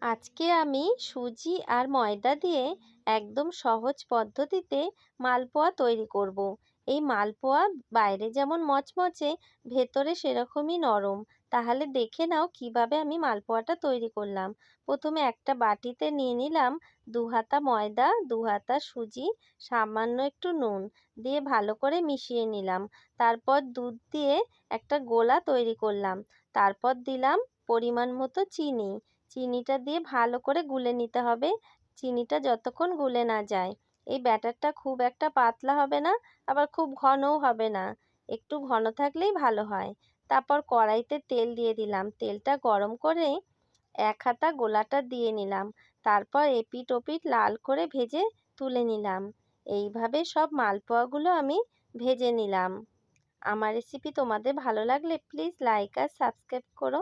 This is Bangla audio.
আজকে আমি সুজি আর ময়দা দিয়ে একদম সহজ পদ্ধতিতে মালপোয়া তৈরি করব। এই মালপোয়া বাইরে যেমন মচমচে, ভেতরে সেরকমই নরম। তাহলে দেখে নাও কিভাবে আমি মালপোয়াটা তৈরি করলাম। প্রথমে একটা বাটিতে নিয়ে নিলাম 2 হাতা ময়দা, 2 হাতা সুজি, সামান্য একটু নুন দিয়ে ভালো করে মিশিয়ে নিলাম। তারপর দুধ দিয়ে একটা গোলা তৈরি করলাম। তারপর দিলাম পরিমাণ মতো চিনি। চিনিটা দিয়ে ভালো করে গুলে নিতে হবে। চিনিটা যতক্ষণ গুলে না যায়। এই ব্যাটারটা খুব একটা পাতলা হবে না, আবার খুব ঘনও হবে না। একটু ঘন থাকলেই ভালো হয়। তারপর কড়াইতে তেল দিয়ে দিলাম। তেলটা গরম করে 1 হাতা গোলাটা দিয়ে নিলাম। তারপর এপিঠ ওপিঠ লাল করে ভেজে তুলে নিলাম। এইভাবে সব মালপোয়াগুলো আমি ভেজে নিলাম। আমার রেসিপি তোমাদের ভালো লাগলে প্লিজ লাইক আর সাবস্ক্রাইব করো।